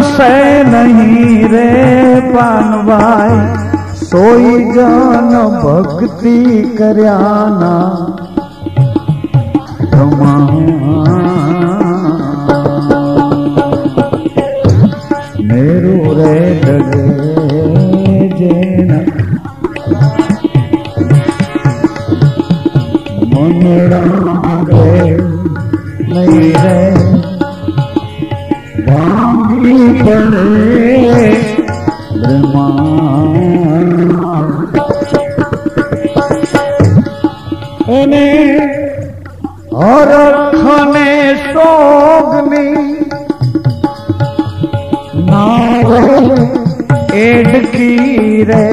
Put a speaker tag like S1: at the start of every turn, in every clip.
S1: से नहीं रे पानवाई सोई जन भक्ति करयाना मेरू रे डगे जेना मनड़ा नहीं रे भांगी पड़े और खने सोगनी नारे एडकी रे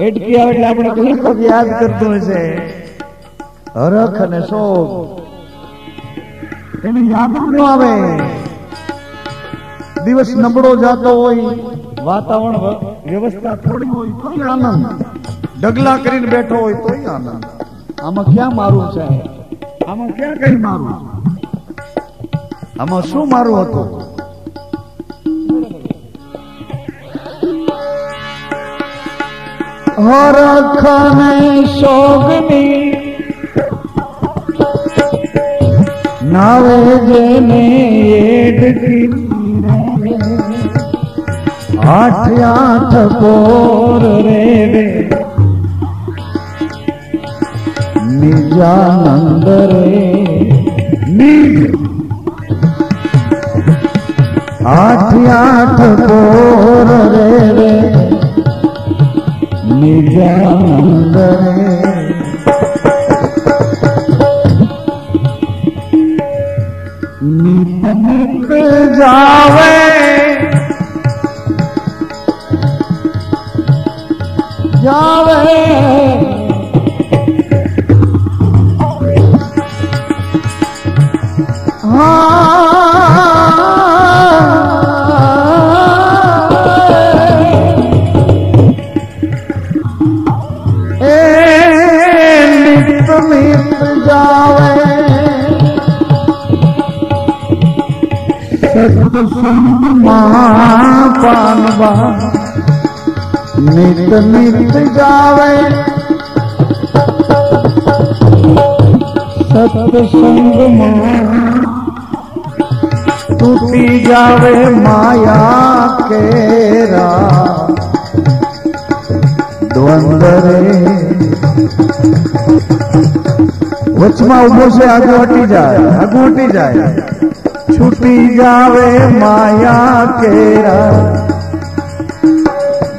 S1: एडकी આવે એટલે આપણે કઈ વખત યાદ કરતું હશે હરખ અને શોક એને યાદ ન આવે દિવસ નબળો જાતો હોય વાતાવરણ વ્યવસ્થા થોડી હોય તો આનંદ ડગલા કરીને બેઠો હોય તો આનંદ આમાં ક્યાં મારું છે આમાં ક્યાં કઈ મારું આમાં શું મારું હતું હરખને શોગની નાવે જેને એડકી આઠ આઠ પોર રે નિજાનંદ રે નિજ આઠ આઠ પોર રે નિજાનંદ રે नित जावे जावे नित नित जावे पानवा नित नित जावे सत्संग टूटी जावे माया केरा द्वंद्व रे वचमा उभो से आगे हटी जाए छूटी जावे माया केरा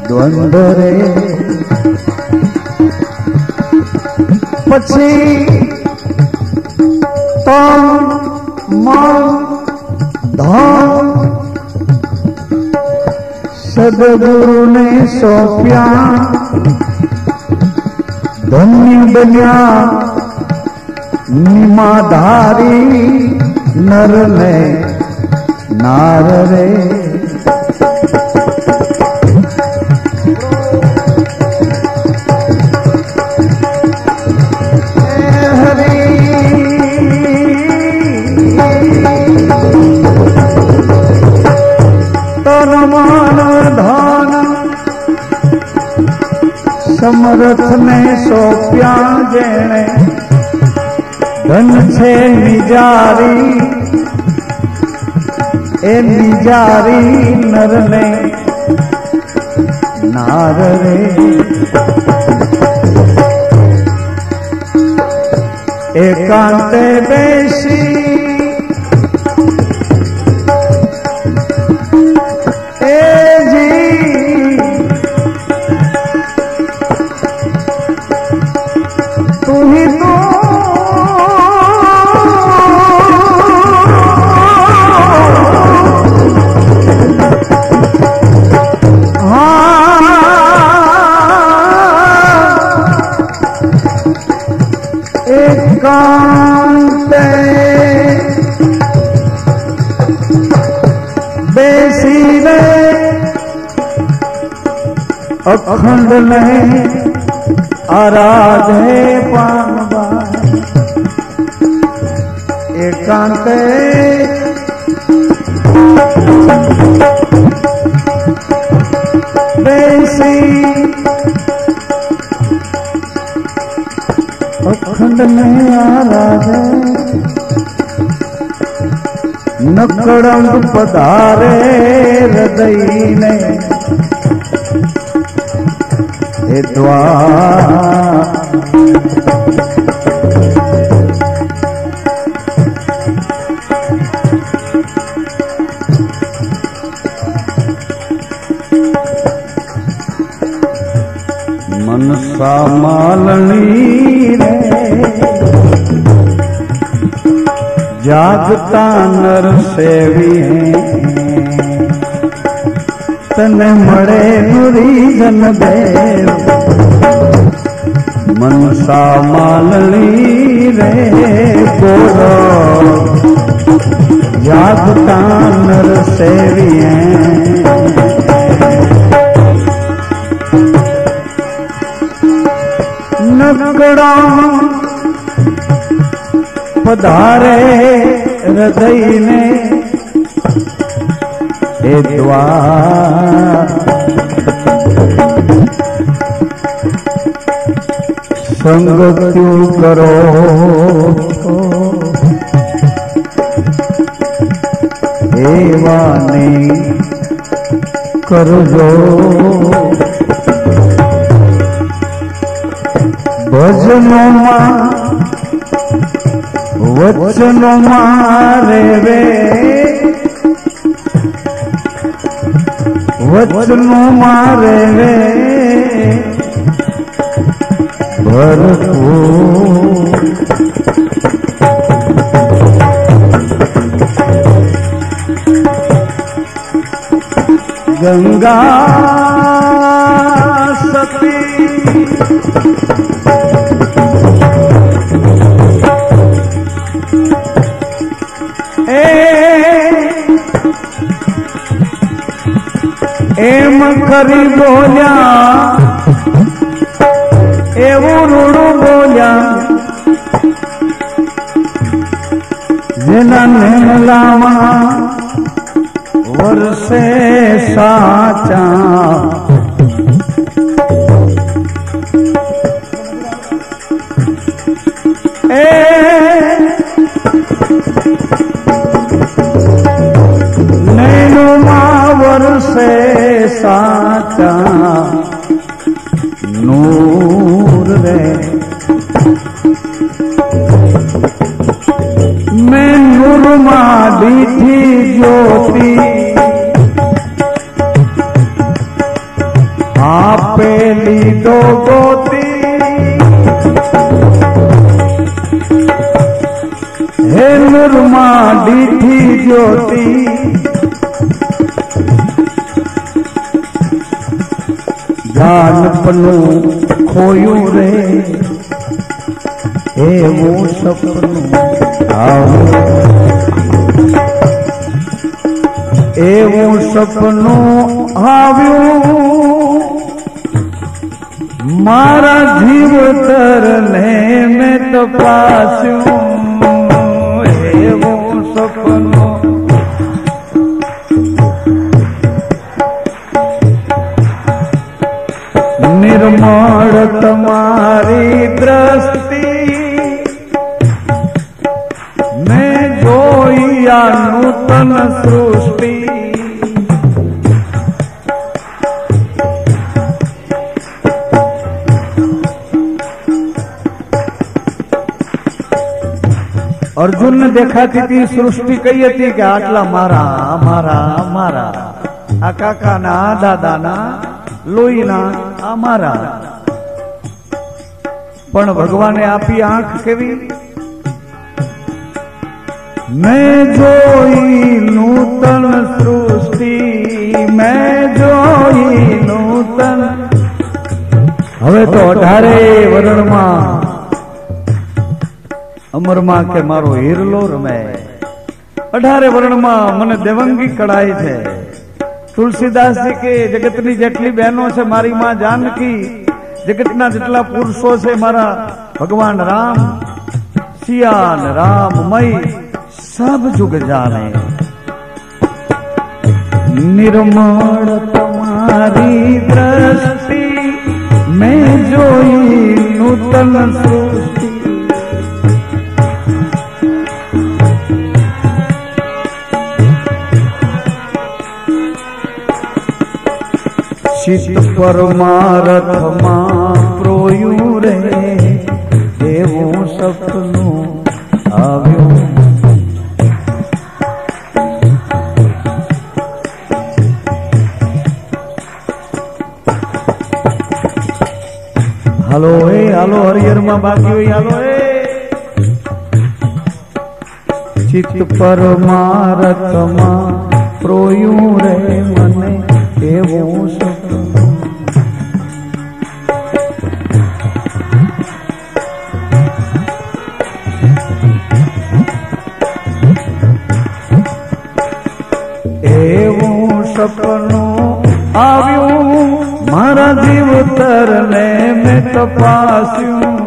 S1: द्वंद्व रे पछी तन मन धन सदगुरु ने सौंप्या धन्य बन्या निमाधारी नर ने नार रे हरि तन मन धन समर्थ ने सौंप्या जेने धन छे निजारी ए निजारी नर ने नार रे एकांते बेसी ए जी तू ही तो एकांते बेसी ने अखंड ने आराधे पानवा एकांते अखंड में आराज नकड़ंग पधारे हृदय ने हे द्वार मनसा मालनी रे जागता नर सेवी तने मड़े गुरी जन देव मनसा मालनी रे बोलो जागता नर सेवी नकड़ा पधारे हृदय ने हे द्वार संग क्यों करो एवा नहीं करजो भजनों वचनों मारे वे वचनों मारे वे भरपूर गंगा सती एम करी बोलिया एवं रूड़ू बोलिया जिना नेमलावा वर्षे साचा वर्षे साचा नूर रे मैं नूर मादी थी ज्योति आपेली दो गोती हे नूर मादी थी ज्योति जानपनु खोयूं रे एवो सपनु एवो सपनु आव्यो मारा जीव तरने में तपास्यूं एवो सपनु निर्मल तुम्हारी दृष्टि में जोइया नूतन सृष्टि अर्जुन ने देखाती थी सृष्टि कही थी कि आटला मारा मारा मारा आ काका ना दादा ना लोहीना आमारा पण भगवाने आपी आंख केवी मैं जोई नूतन सृष्टि मैं जोई नूतन हवे तो 18 वरण में अमर मां के मारो हीरलो रमे 18 वरण में मने देवंगी कड़ाई छे तुलसीदास जी के जगतनी जेटली बहनों से मारी मां जानकी जगतना जेटला पुरुषों से मारा भगवान राम सियान राम मई सब जुग जाने निर्मल तुम्हारी दृष्टि में जोई नूतन सृष्टि। चित परमारथ मां प्रोयू रे एवं सपनु આવ્યું। હાલો હાલો હરિહર માં બાકી હોય હાલો ચિત્ત પરમારથમાં પ્રોયું રે મને એવું સપનું। એવું સપનું આવ્યું મારા જીવતરને મેં તપાસ્યું।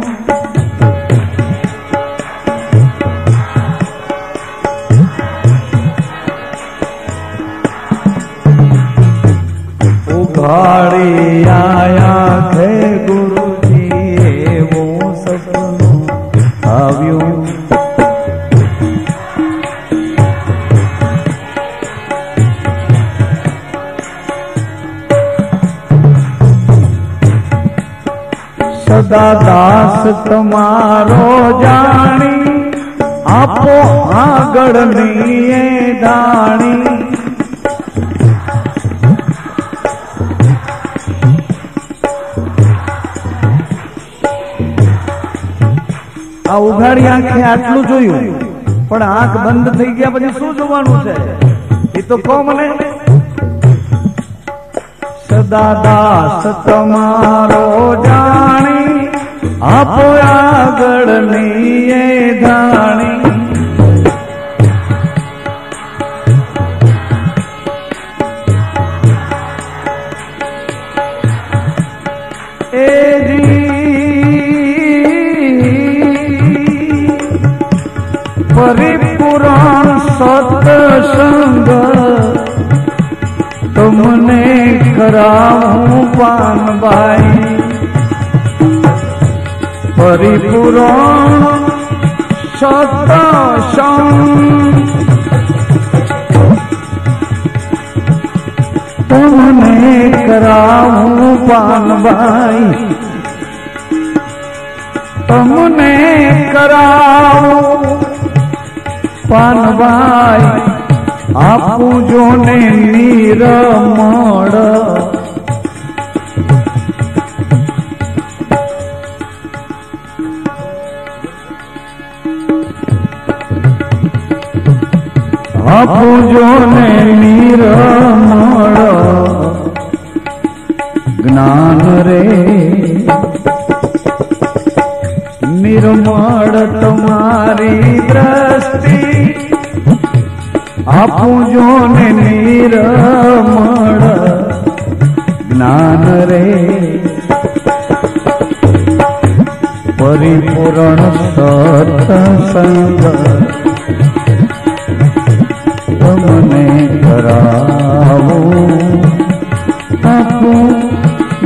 S1: ઉઘાડી આયા છે ગુરુજી એવું સપનું આવ્યું। સદા દાસ તમારો જાણી આપો આગળની એ દાણી। આ ઉઘાડી આંખે આટલું જોયું પણ આંખ બંધ થઈ ગયા પછી શું જોવાનું છે એ તો કહો મને। સદા દાસ તમારો જાણી આપો આગળની એ ધાણી। પરિપૂરણ સત્સંગ તમને કરાવું પાનબાઈ। પરિપૂરણ સત્સંગ તમને કરાવું પાનબાઈ। તમને કરાવું પાનબાઈ આપું જોને નિરમળ। આપું જોને નિરમળ જ્ઞાન રે નિર્મળ તમારી દ્રષ્ટિ આપું જોને નિર્મળ જ્ઞાન રે। પરિપૂર્ણ સત્સંગ તમને કરાવું આપું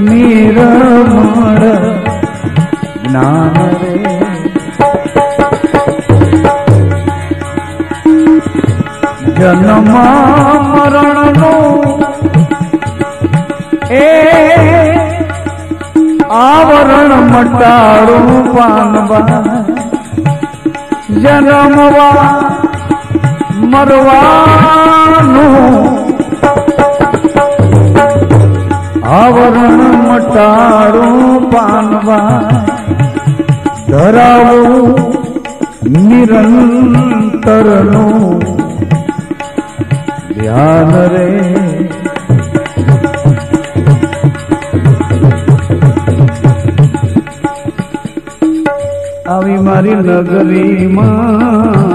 S1: નિર્મળ જ્ઞાન રે। જન્મ મરણનું એ આવરણ મટાડું પાનબા। જન્મવા મરવાનું આવરણ મટાડું પાનબા। ધરાવું નિરંતરનું ધ્યાન રે। આવી મારી નગરીમાં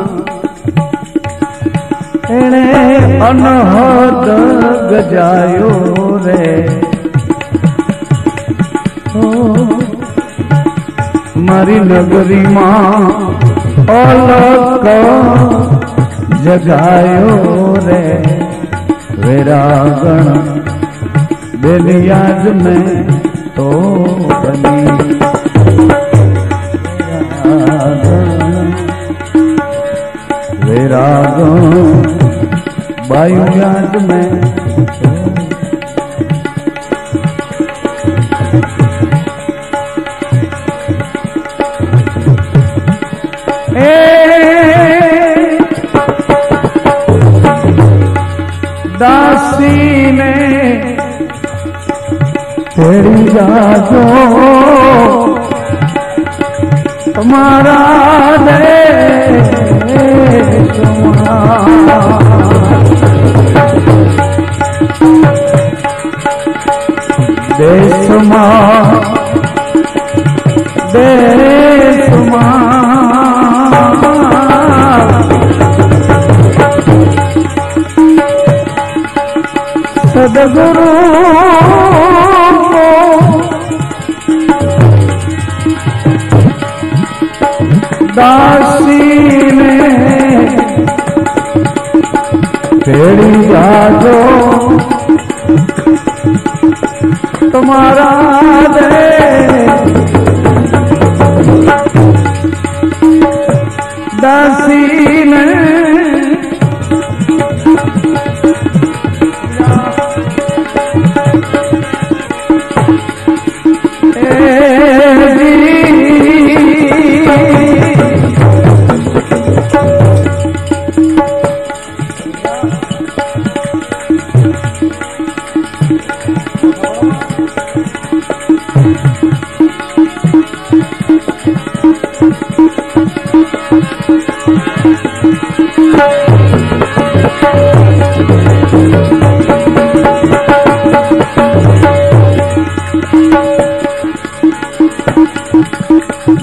S1: એણે અનહદ ગજાયો રે। મારી નગરીમાં અલક જગાયો રે। वैरागण बेनियाज में तो बनी वैरागण वायुयाज में दासी ने तेरी जाजो तुम्हारा देश मां देश मां सदगुरु दासी ने तेरी जाजो तुम्हारा दे दासी ने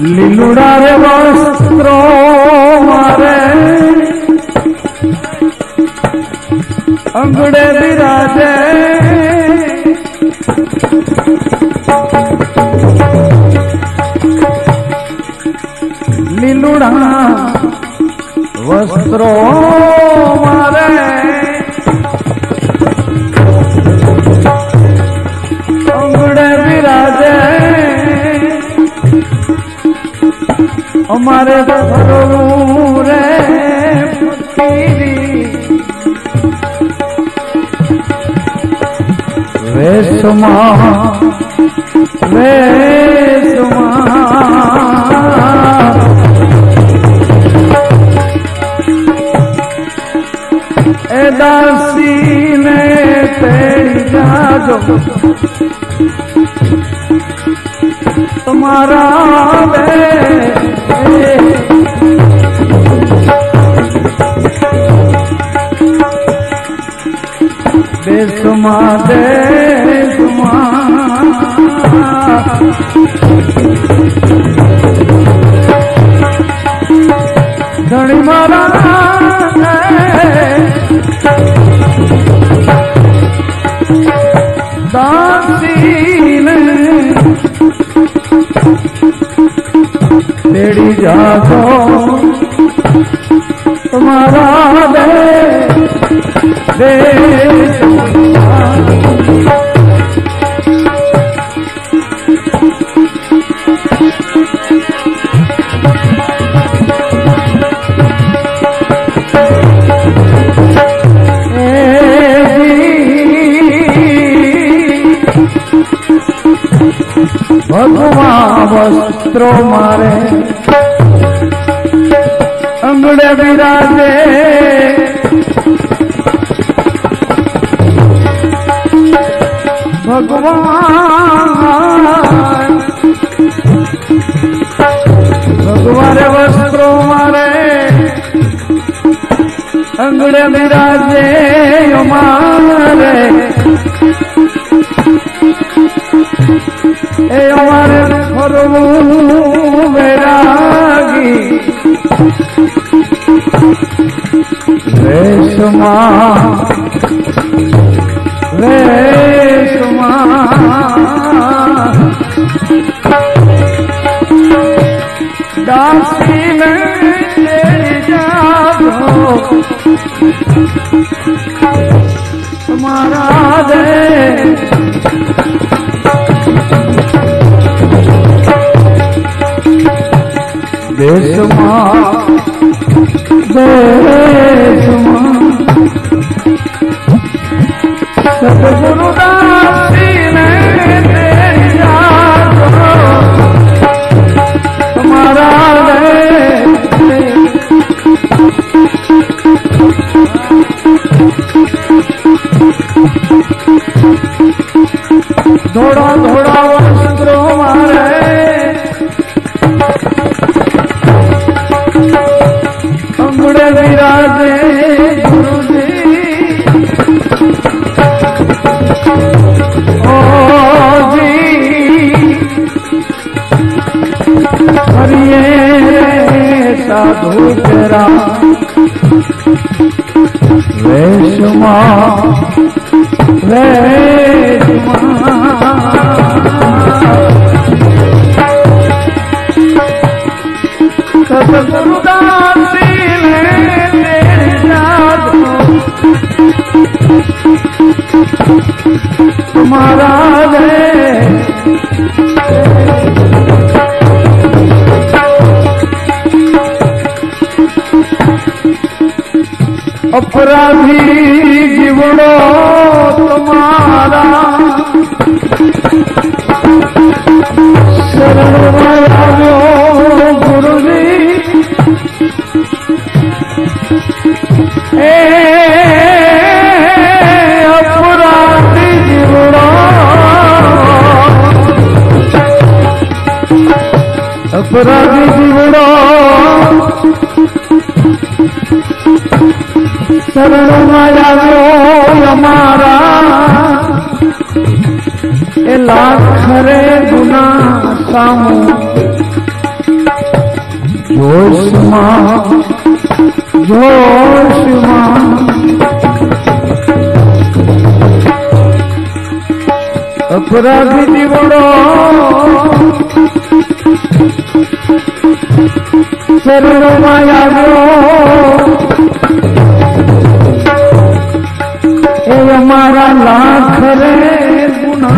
S1: लीलुड़ा रे वस्त्रो मारे अंगड़े विराजे लीलुड़ा वस्त्रो मारे अंगड़े विराजे हमारे बरू रे फकीरी रेशमा रेशमा ए दासी ने तेरी जाजो तुम्हारा देशमा देशमा धनी मारा दासी ने तेरी जागो तुम्हारा देश भगवान वस्त्रो मारे अंगड़े विराजे भगवान भगवान वस्त्रो मारे अंगड़े विराजे मारे ए हमारे फरमू वैरागी रेशमा रेशमा दासी में तेरी जादो तुम्हारा दे देश मां सतगुरुदासी ने तेरी याद तुम्हारा थोड़ा थोड़ा वस्त्रो मारे अंगड़े विराजे गुरु जी ओ जी हरिये साधु तेरा वेशमा सतगुरुदासी ने तेरी याद तुम्हारा दे अपराधी जीवड़ो तुम्हारा शरण आयो गुरु जी अपराधी जीवड़ो अपराधी जीवड़ो शरण आयो हमारा ए लाख रे गुना सामू जोश मां अपराधी जीवड़ो शरण आयो ए हमारा लाख रे गुना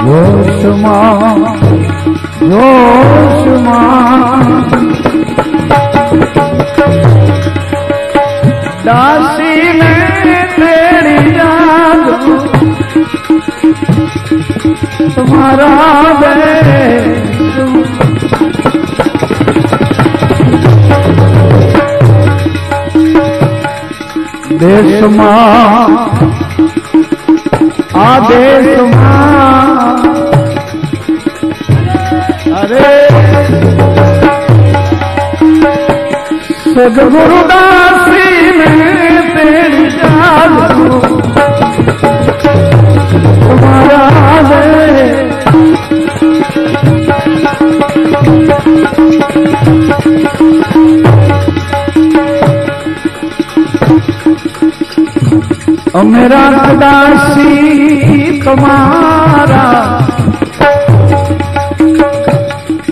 S1: जोश मां दासी ने तेरी याद तुम्हारा देश मां आदेश मां अरे सतगुरुदासी ने तेरी याद तुम्हारा दे मेरा दासी तुम्हारा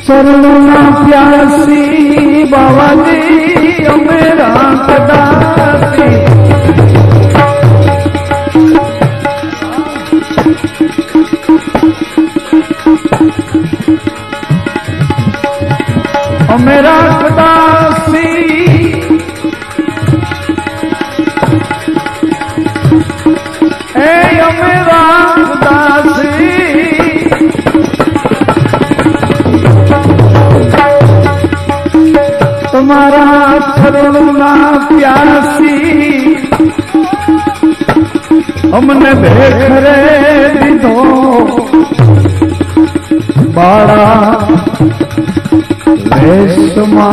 S1: चरणों में प्यासी बाबा जी मेरा दासी मेरा दासी मेरा दासी तुम्हारा चरणों प्यासी हमने भेख रे दीधो बाड़ा रेशमा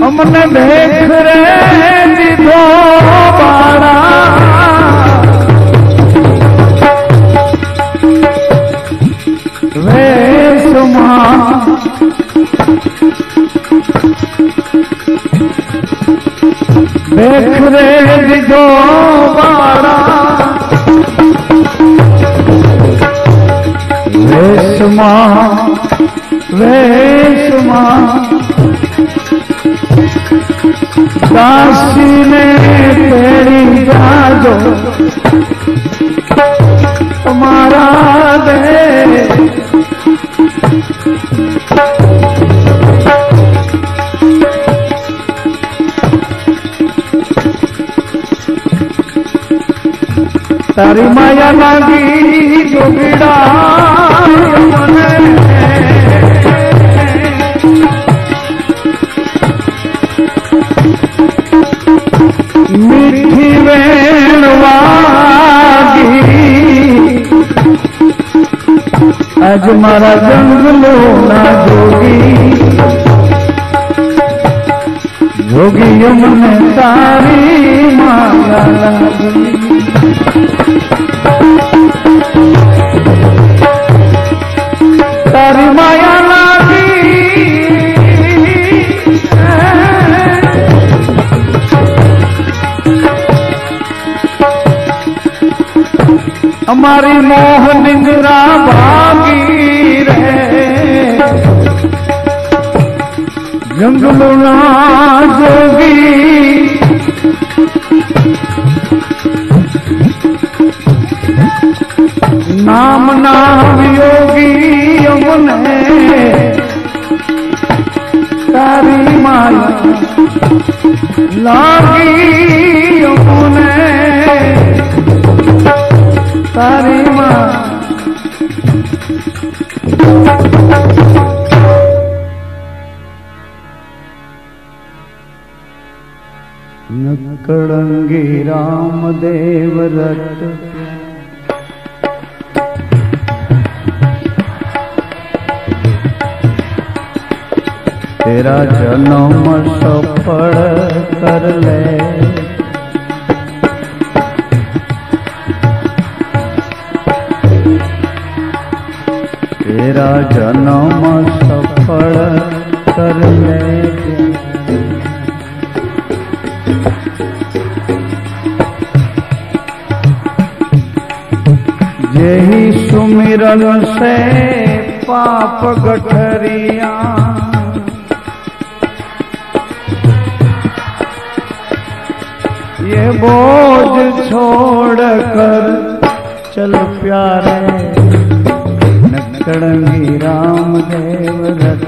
S1: हमने भेख रे दीधो बाड़ा रेशमा भेख रे दीधो बाड़ा वेशमा दासी ने तेरी जादो तुम्हारा दे तारी माया लागी जोगिड़ा मने मीठी वेण वागी आज मारा जंगलो ना जोगी जोगी यमुने तारी माया लागी तारी माया लागी हमारी मोह निंद्रा भागी रे जंगलों ना जोगी नाम नाम योगी यमुने तारी माया लागी यमुने तारी माया नकड़ंगी रामदेव रट तेरा जन्म सफल कर ले तेरा जन्म सफल कर ले यही सुमिरन से पाप गठरिया ये बोझ छोड़ कर चल प्यारे नकड़ंगी रामदेव रट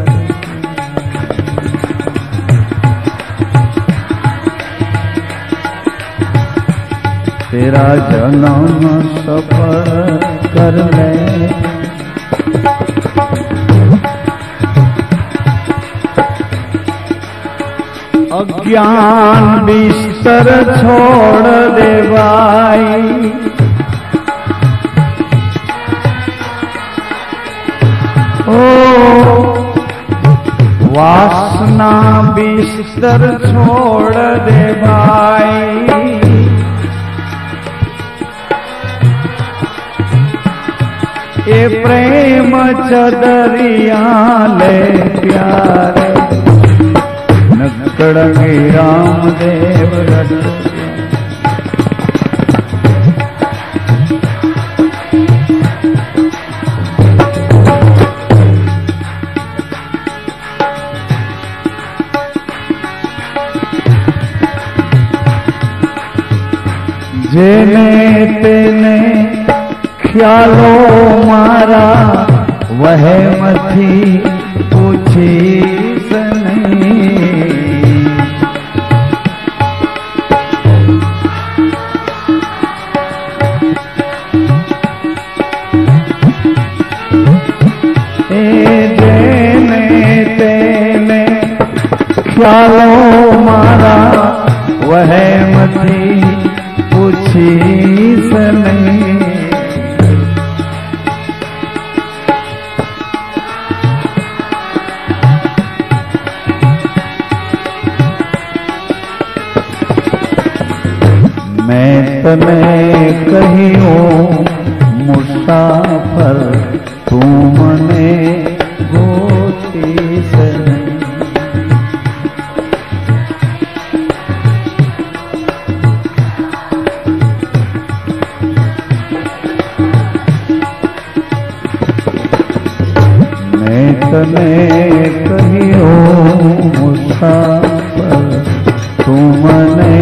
S1: तेरा जन्म सफल कर ले अज्ञान बिस्तर छोड़ दे भाई ओ वासना बिस्तर छोड़ दे भाई ये प्रेम चदरिया ले प्यारे नकड़ंगी रामदेव रट जेने तेने ख्यालो मारा वह मथी पूछी तेने ख्यालो मारा वह मथी पूछी नहीं मैं तने कहियो मुसाफर तू मने गोती से તને કહ્યો મુસાફર તું મને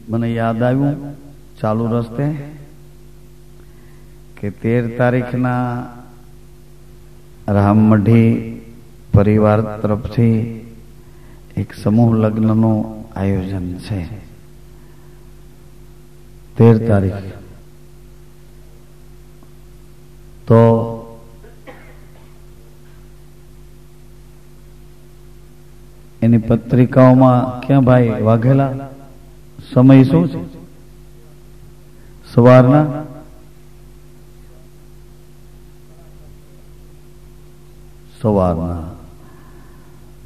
S1: મને યાદ આવ્યું ચાલુ રસ્તે કે 13 તારીખના રામમઢી પરિવાર તરફથી એક સમૂહ લગ્નનું આયોજન છે. 13 તારીખ તો એની પત્રિકાઓમાં ક્યાં ભાઈ વાઘેલા સમય શું છે? સવારના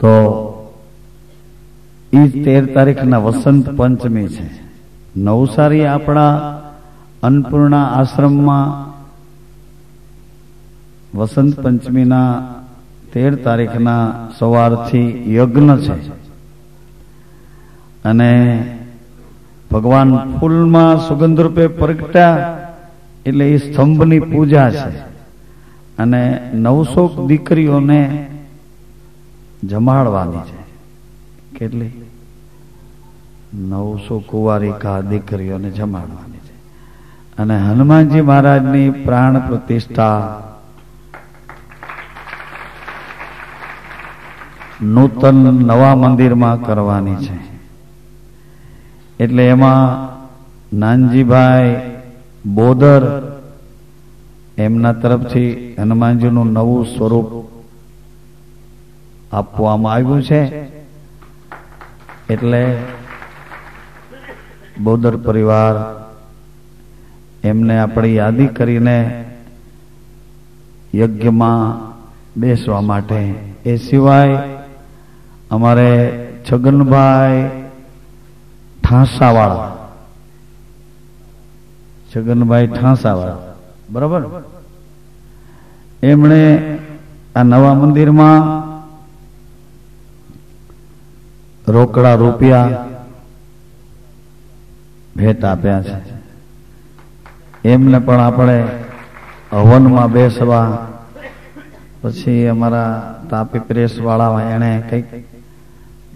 S1: તો ઈ 13 તારીખના વસંત પંચમી છે. નવસારી આપણા અન્નપૂર્ણા આશ્રમમાં વસંત પંચમીના 13 તારીખના સવારથી યજ્ઞ છે અને ભગવાન ફૂલમાં સુગંધ રૂપે પ્રગટ્યા એટલે એ સ્તંભની પૂજા છે અને 900 દીકરીઓને જમાડવાની છે. કેટલી? 900 કુંવારિકા દીકરીઓને જમાડવાની છે અને હનુમાનજી મહારાજની પ્રાણ પ્રતિષ્ઠા નૂતન નવા મંદિરમાં કરવાની છે. એટલે એમાં નાનજીભાઈ બોદર એમના તરફથી હનુમાનજીનું નવું સ્વરૂપ આપવામાં આવ્યું છે. એટલે બોદર પરિવાર એમને આપણી યાદી કરીને યજ્ઞમાં બેસવા માટે, એ સિવાય અમારે છગનભાઈ ઠાંસાવાળા, છગનભાઈ ઠાંસાવાળા, બરાબર, એમણે આ નવા મંદિરમાં રોકડા રૂપિયા ભેટ આપ્યા છે. એમને પણ આપણે હવનમાં બેસવા, પછી અમારા તાપી પ્રેસ વાળા એને કઈક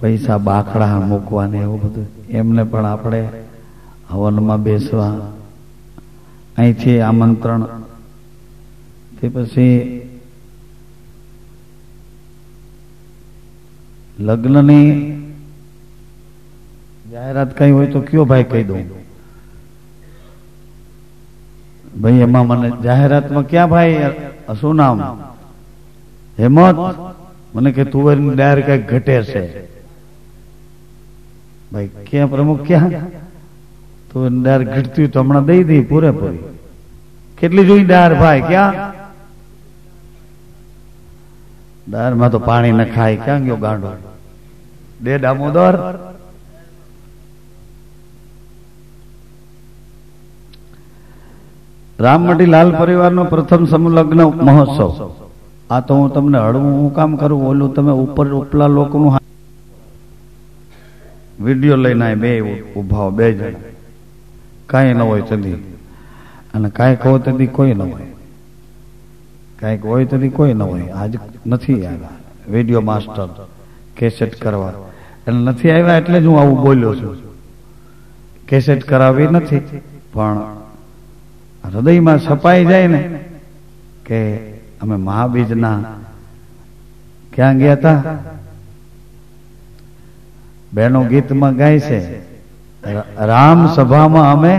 S1: પૈસા બાખડા મૂકવાને એવું બધું, એમને પણ આપણે હવનમાં બેસવા અહીંથી આમંત્રણ. તે પછી લગ્નની જાહેરાત કઈ હોય તો કયો ભાઈ કહી દઉં. ભાઈ એમાં મને જાહેરાતમાં ક્યાં ભાઈ શું નામ? હેમંત મને કે તુવેરની ડાયર કઈક ઘટે છે. ભાઈ ક્યાં પ્રમુખ ક્યાં? તુવેરની ડાયર ઘટતી તો હમણાં દઈ દઈ પૂરેપૂરી. કેટલી જોઈ ડાયર ભાઈ? ક્યાં ડાયરમાં તો પાણી ન ખાય. ક્યાં ગયો ગાંડો? દે દામોદર. રામમઢી લાલ પરિવારનો પ્રથમ સમૂહ લગ્ન મહોત્સવ. આ તો હું તમને હળવું હું કામ કરું, ઓલું તમે ઉપર ઉપલા લોકોનું વિડીયો લઈને બે ઉભા બે જણા, કાંઈ ન હોય તેથી, અને કાંઈક હોય તેથી કોઈ ન હોય, કાંઈક હોય તેથી કોઈ ન હોય. આજ નથી આવ્યા વિડીયો માસ્ટર કેસેટ કરવા, એટલે નથી આવ્યા એટલે જ હું આવું બોલ્યો છું. કેસેટ કરાવી નથી, પણ હૃદયમાં છપાઈ જાય ને કે અમે મહાબીજના ક્યાં ગયા હતા? બહેનો ગીતમાં ગાય છે, રામ સભામાં અમે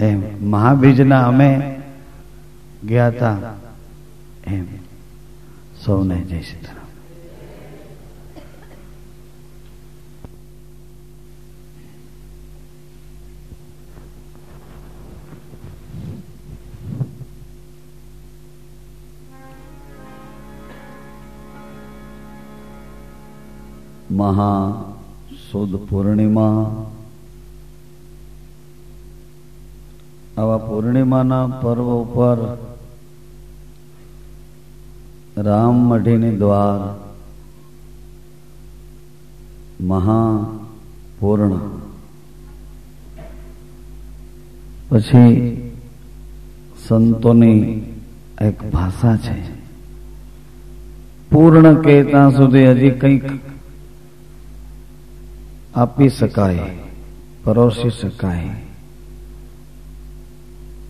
S1: એમ મહાબીજના અમે ગયા હતા. એમ સૌને જય સીતારામ. મહા સુદ પૂર્ણિમા
S2: આવા પૂર્ણિમાના પર્વ ઉપર રામ મઢીની દ્વાર મહાપૂર્ણ, પછી સંતોની એક ભાષા છે, પૂર્ણ કે ત્યાં સુધી હજી કંઈક આપી શકાય, પરોસી શકાય,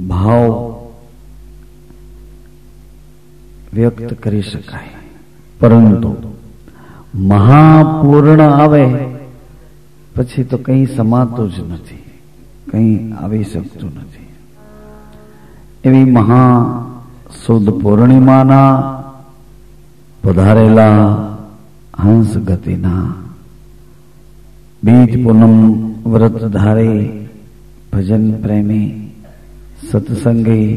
S2: ભાવ વ્યક્ત કરી શકાય, પરંતુ મહાપૂર્ણ આવે પછી તો કંઈ સમાતું જ નથી, કંઈ આવી શકતું નથી. એવી મહા સુદ પૂર્ણિમાના પધારેલા હંસ ગતિના બીજ પૂનમ વ્રતધારી ભજન પ્રેમી સત્સંગી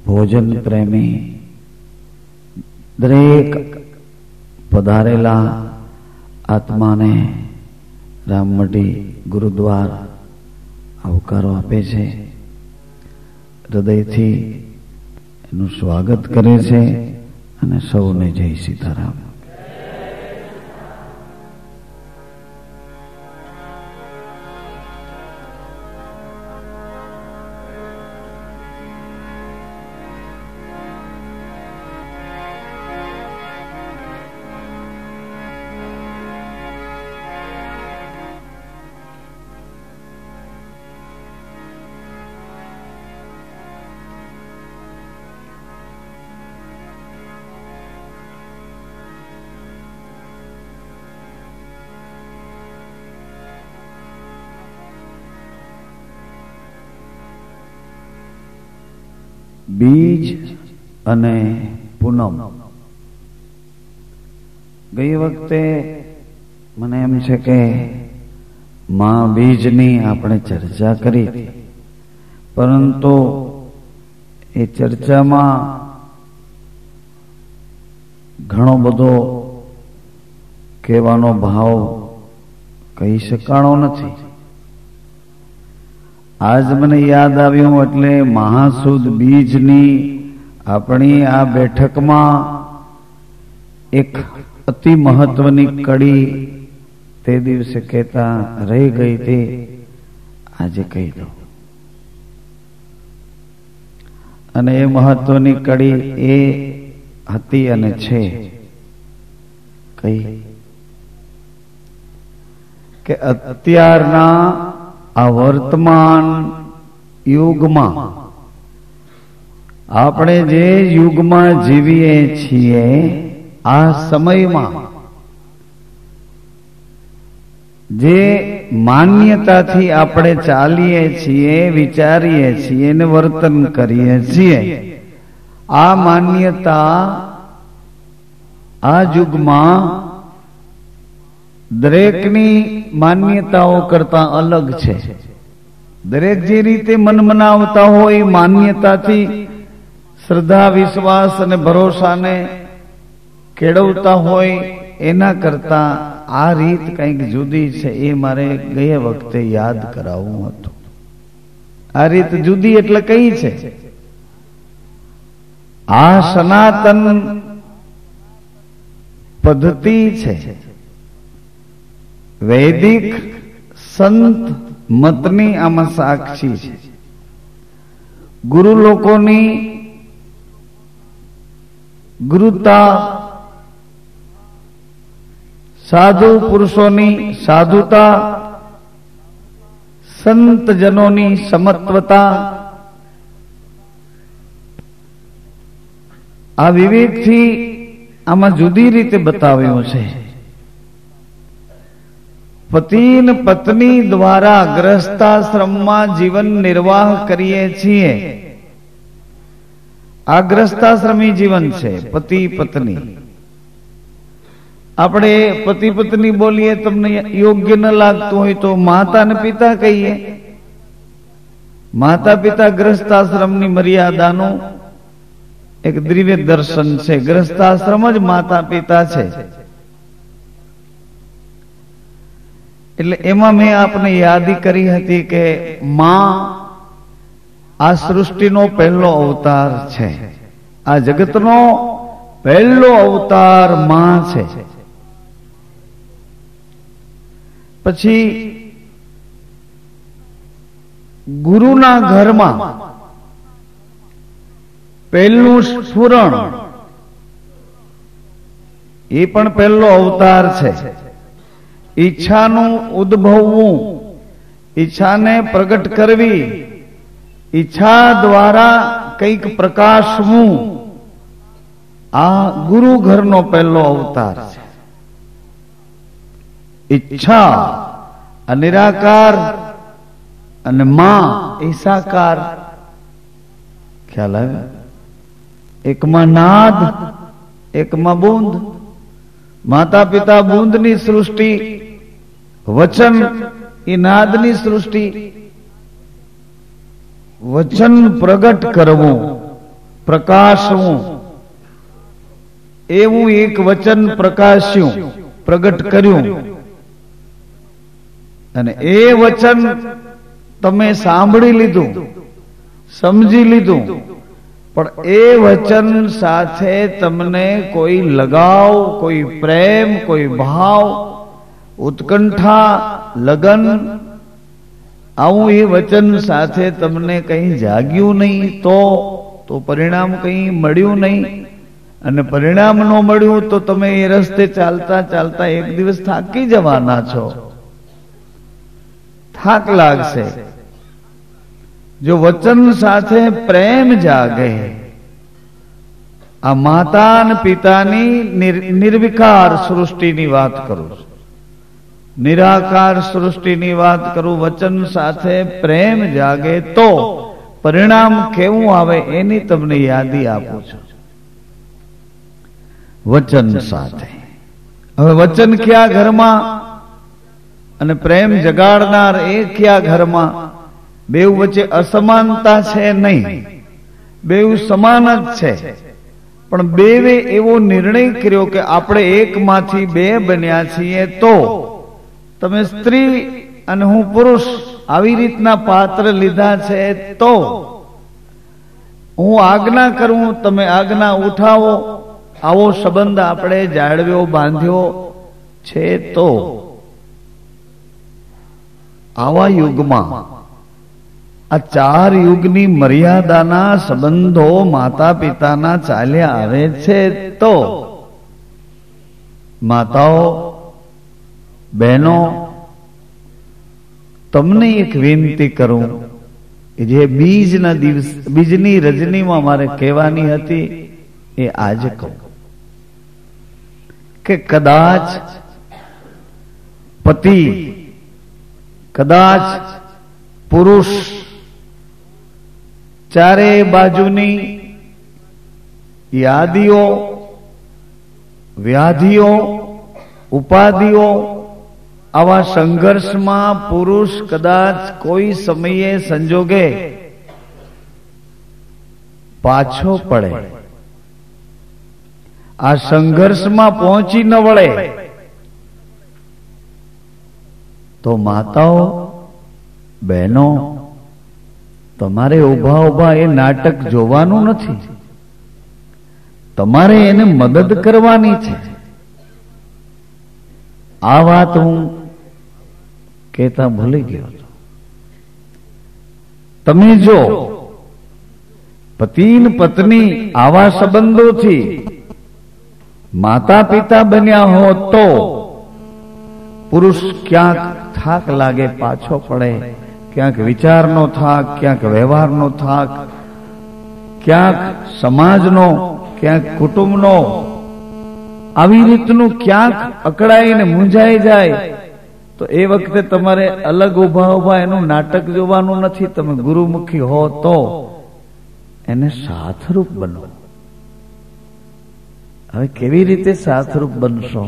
S2: ભોજન પ્રેમી દરેક પધારેલા આત્માને રામમઢી ગુરુદ્વાર આવકારો આપે છે, હૃદયથી એનું સ્વાગત કરે છે અને સૌને જય સીતારામ. બીજ અને પૂનમ. ગઈ વખતે મને એમ છે કે મા બીજની આપણે ચર્ચા કરી, પરંતુ એ ચર્ચામાં ઘણો બધો કહેવાનો ભાવ કહી શકાણો નથી. આજ મને યાદ આવ્યું એટલે મહાસુદ બીજની આપણી આ બેઠકમાં એક અતિ મહત્વની કડી તે દિવસે કહેતા રહી ગઈ તે આજે કહી દઉં. અને એ મહત્વની કડી એ હતી અને છે કઈ કે અત્યારના આ વર્તમાન યુગમાં આપણે જે યુગમાં જીવીએ છીએ, આ સમયમાં જે માન્યતાથી આપણે ચાલીએ છીએ, વિચારીએ છીએ ને વર્તન કરીએ છીએ, આ માન્યતા આ યુગમાં દરેકની માન્યતાઓ કરતા અલગ છે. દરેક જે રીતે મન મનાવતા હોય, માન્યતાથી શ્રદ્ધા વિશ્વાસ અને ભરોસાને કેળવતા હોય, એના કરતા આ રીત કંઈક જુદી છે. એ મારે ગયા વખતે યાદ કરાવવું હતું. આ રીત જુદી એટલે કઈ છે? આ સનાતન પદ્ધતિ છે, વૈદિક સંત મતની આમાં સાક્ષી છે. ગુરુ લોકોની ગુરુતા, સાધુ પુરુષોની સાધુતા, સંતજનોની સમત્વતા, આ વિવેકથી આમાં જુદી રીતે બતાવ્યું છે. પતિ ને પત્ની દ્વારા ગ્રસ્તાશ્રમમાં જીવન નિર્વાહ કરીએ છીએ. આ ગ્રસ્તાશ્રમી જીવન છે, પતિ પત્ની. આપણે પતિ પત્ની બોલીએ તમને યોગ્ય ન લાગતું હોય તો માતા ને પિતા કહીએ. માતા પિતા ગ્રસ્તાશ્રમની મર્યાદાનું એક દિવ્ય દર્શન છે. ગ્રસ્તાશ્રમ જ માતા પિતા છે. એટલે એમાં મેં આપને યાદી કરી હતી કે માં આ સૃષ્ટિનો પહેલો અવતાર છે, આ જગતનો પહેલો અવતાર માં છે. પછી ગુરુના ઘરમાં પહેલું સ્ફુરણ, એ પણ પહેલો અવતાર છે. ઈચ્છાનું ઉદ્ભવવું, ઈચ્છાને પ્રગટ કરવી, ઈચ્છા દ્વારા કંઈક પ્રકાશવું, આ ગુરુ ઘરનો પહેલો અવતાર છે. ઈચ્છા નિરાકાર અને માં એ સાકાર. ખ્યાલ આવે? એકમાં નાદ, એકમાં બૂંદ. માતા પિતા બૂંદની સૃષ્ટિ, વચન એ નાદની સૃષ્ટિ. વચન પ્રગટ કરવું, પ્રકાશવું, એવું એક વચન પ્રકાશ્યું, પ્રગટ કર્યું. અને એ વચન તમે સાંભળી લીધું, સમજી લીધું, પણ એ વચન સાથે તમને કોઈ લગાવ, કોઈ પ્રેમ, કોઈ ભાવ, ઉત્કંઠા, લગન, આવું એ વચન સાથે તમને કંઈ જાગ્યું નહીં, તો પરિણામ કંઈ મળ્યું નહીં. અને પરિણામ ન મળ્યું તો તમે એ રસ્તે ચાલતા ચાલતા એક દિવસ થાકી જવાના છો, થાક લાગશે. જો વચન સાથે પ્રેમ જાગે, આ માતા અને પિતાની નિર્વિકાર સૃષ્ટિની વાત કરું છું, નિરાકાર સૃષ્ટિની વાત કરું. વચન સાથે પ્રેમ જાગે તો પરિણામ કેવું આવે એની તમને યાદી આપું છું. વચન સાથે. હવે વચન ક્યાં ઘરમાં અને પ્રેમ જગાડનાર એ ક્યાં ઘરમાં? બેઉ વચ્ચે અસમાનતા છે નહીં, બેઉ સમાન જ છે. પણ બેવે એવો નિર્ણય કર્યો કે આપણે એકમાંથી બે બન્યા છીએ, તો તમે સ્ત્રી અને હું પુરુષ આવી રીતના પાત્ર લીધા છે, તો હું આજ્ઞા કરું, તમે આજ્ઞા ઉઠાવો, આવો સંબંધ આપણે જાળવ્યો, બાંધ્યો છે. તો આવા યુગમાં આ ચાર યુગની મર્યાદાના સંબંધો માતા પિતાના ચાલ્યા આવે છે. તો માતાઓ, બહેનો, તમને એક વિનંતી કરું, જે બીજના દિવસ, બીજની રજનીમાં મારે કહેવાની હતી એ આજે કહું કે કદાચ પતિ, કદાચ પુરુષ ચારે બાજુની યાદીઓ, વ્યાધિઓ, ઉપાધિઓ, આવા સંઘર્ષમાં પુરુષ કદાચ કોઈ સમયે સંજોગે પાછો પડે, આ સંઘર્ષમાં પહોંચી ન વળે, તો માતાઓ, બહેનો, તમારે ઉભા ઉભા એ નાટક જોવાનું નથી, તમારે એને મદદ કરવાની છે. આ વાત હું કહેતા ભૂલી ગયો. તમે જો પતિ ને પત્ની આવા સંબંધોથી માતા પિતા બન્યા હો, તો પુરુષ ક્યાંક થાક લાગે, પાછો પડે, ક્યાંક વિચારનો થાક, ક્યાંક વ્યવહારનો થાક, ક્યાંક સમાજનો, ક્યાંક કુટુંબનો, આવી રીતનું ક્યાંક અકળાઈને મૂંઝાઈ જાય, તો એ વખતે તમારે અલગ ઉભા ઉભા એનું નાટક જોવાનું નથી. તમે ગુરુમુખી હો તો એને સાથરૂપ બનો. હવે કેવી રીતે સાથરૂપ બનશો?